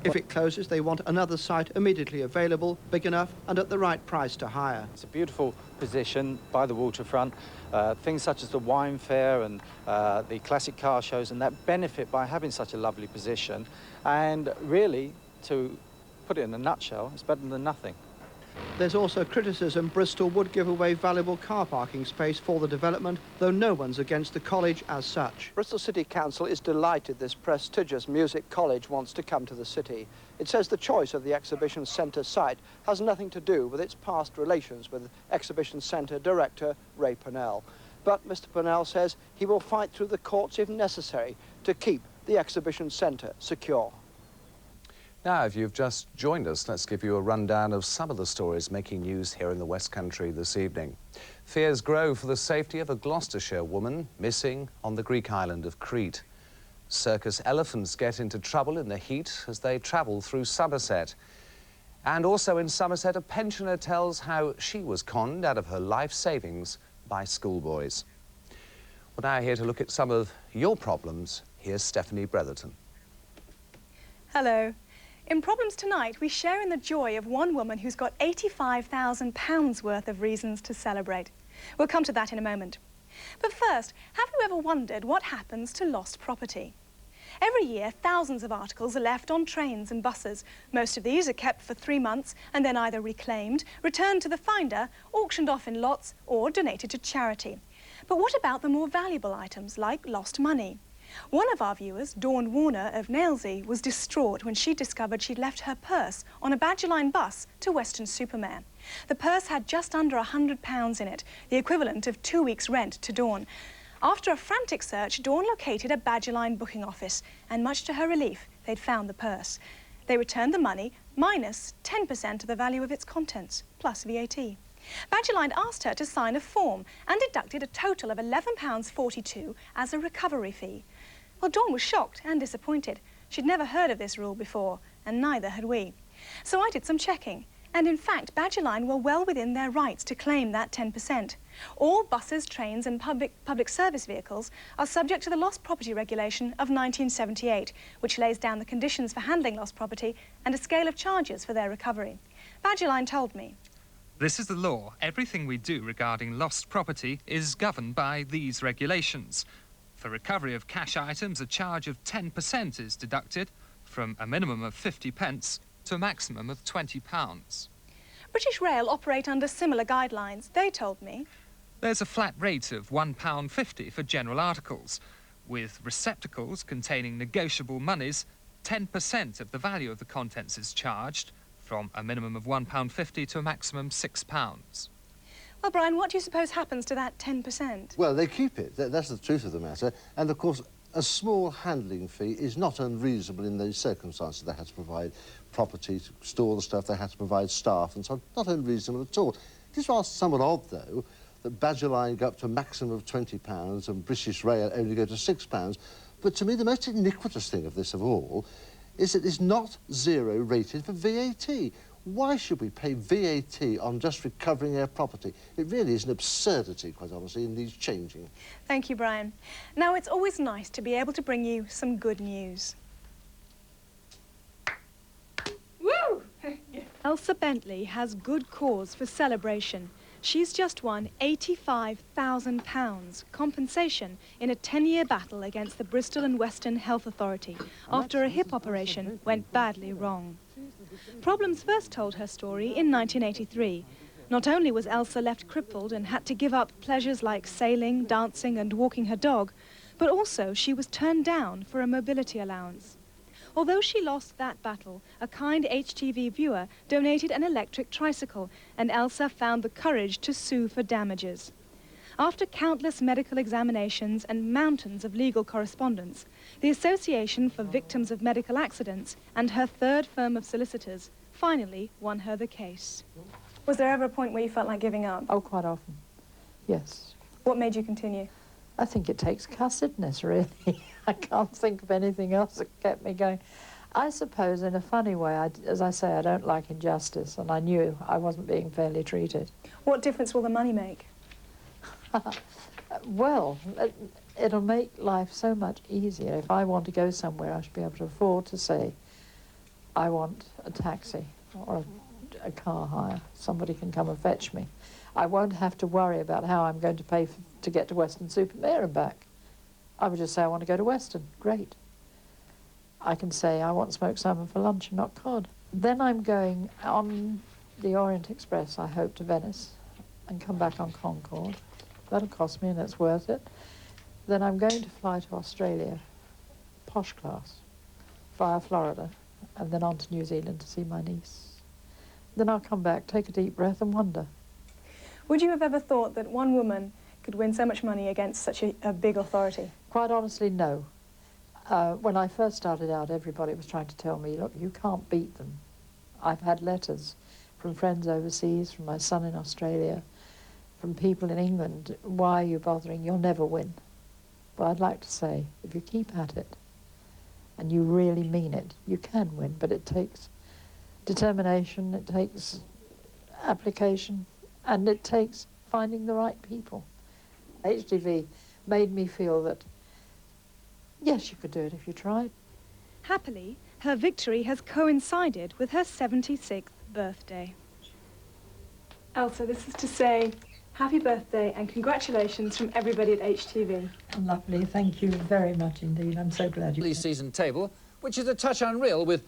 If it closes, they want another site immediately available, big enough and at the right price to hire. It's a beautiful position by the waterfront. Things such as the wine fair and the classic car shows and that benefit by having such a lovely position. And really, to put it in a nutshell, it's better than nothing. There's also criticism Bristol would give away valuable car parking space for the development, though no one's against the college as such. Bristol City Council is delighted this prestigious music college wants to come to the city. It says the choice of the exhibition centre site has nothing to do with its past relations with exhibition centre director Ray Purnell. But Mr Purnell says he will fight through the courts if necessary to keep the exhibition centre secure. Now, if you've just joined us, let's give you a rundown of some of the stories making news here in the West Country this evening. Fears grow for the safety of a Gloucestershire woman missing on the Greek island of Crete. Circus elephants get into trouble in the heat as they travel through Somerset. And also in Somerset, a pensioner tells how she was conned out of her life savings by schoolboys. Well, now here to look at some of your problems, here's Stephanie Bretherton. Hello. In Problems Tonight, we share in the joy of one woman who's got £85,000 worth of reasons to celebrate. We'll come to that in a moment. But first, have you ever wondered what happens to lost property? Every year, thousands of articles are left on trains and buses. Most of these are kept for 3 months and then either reclaimed, returned to the finder, auctioned off in lots, or donated to charity. But what about the more valuable items, like lost money? One of our viewers, Dawn Warner of Nailsea, was distraught when she discovered she'd left her purse on a Badger Line bus to Weston-super-Mare. The purse had just under £100 in it, the equivalent of 2 weeks' rent to Dawn. After a frantic search, Dawn located a Badger Line booking office, and much to her relief, they'd found the purse. They returned the money, minus 10% of the value of its contents, plus VAT. Badger Line asked her to sign a form and deducted a total of £11.42 as a recovery fee. Well, Dawn was shocked and disappointed. She'd never heard of this rule before, and neither had we. So I did some checking, and in fact, Badger Line were well within their rights to claim that 10%. All buses, trains and public service vehicles are subject to the Lost Property Regulation of 1978, which lays down the conditions for handling lost property and a scale of charges for their recovery. Badger Line told me, "This is the law. Everything we do regarding lost property is governed by these regulations. For recovery of cash items, a charge of 10% is deducted, from a minimum of 50p to a maximum of £20. British Rail operate under similar guidelines. They told me, There's a flat rate of £1.50 for general articles. With receptacles containing negotiable monies, 10% of the value of the contents is charged, from a minimum of £1.50 to a maximum £6. Well, Brian, what do you suppose happens to that 10%? Well, they keep it. That's the truth of the matter. And, of course, a small handling fee is not unreasonable in those circumstances. They had to provide property to store the stuff, they had to provide staff and so on. Not unreasonable at all. It is rather somewhat odd, though, that Badger Line go up to a maximum of £20 and British Rail only go to £6. But to me, the most iniquitous thing of this of all is that it's not zero rated for VAT. Why should we pay VAT on just recovering our property? It really is an absurdity, quite honestly, in these changing. Thank you, Brian. Now, it's always nice to be able to bring you some good news. Woo! Elsa Bentley has good cause for celebration. She's just won £85,000 compensation in a 10-year battle against the Bristol and Western Health Authority after a hip operation went badly wrong. Problems first told her story in 1983. Not only was Elsa left crippled and had to give up pleasures like sailing, dancing and walking her dog, but also she was turned down for a mobility allowance. Although she lost that battle, a kind HTV viewer donated an electric tricycle, and Elsa found the courage to sue for damages. After countless medical examinations and mountains of legal correspondence, the Association for Victims of Medical Accidents and her third firm of solicitors finally won her the case. Was there ever a point where you felt like giving up? Oh, quite often, yes. What made you continue? I think it takes cussedness, really. I can't think of anything else that kept me going. I suppose, in a funny way, as I say, I don't like injustice, and I knew I wasn't being fairly treated. What difference will the money make? Well, it'll make life so much easier. If I want to go somewhere, I should be able to afford to say, I want a taxi or a car hire. Somebody can come and fetch me. I won't have to worry about how I'm going to pay to get to Weston-super-Mare and back. I would just say I want to go to Weston. Great. I can say I want smoked salmon for lunch and not cod. Then I'm going on the Orient Express, I hope, to Venice and come back on Concorde. That'll cost me and it's worth it. Then I'm going to fly to Australia, posh class, via Florida, and then on to New Zealand to see my niece. Then I'll come back, take a deep breath and wonder. Would you have ever thought that one woman could win so much money against such a big authority? Quite honestly, no. When I first started out, everybody was trying to tell me, look, you can't beat them. I've had letters from friends overseas, from my son in Australia, from people in England. Why are you bothering? You'll never win. Well, I'd like to say, if you keep at it and you really mean it, you can win, but it takes determination, it takes application, and it takes finding the right people. HTV made me feel that, yes, you could do it if you tried. Happily, her victory has coincided with her 76th birthday. Elsa, this is to say happy birthday and congratulations from everybody at HTV. Lovely, thank you very much indeed. I'm so glad you came. Season table, which is a touch unreal with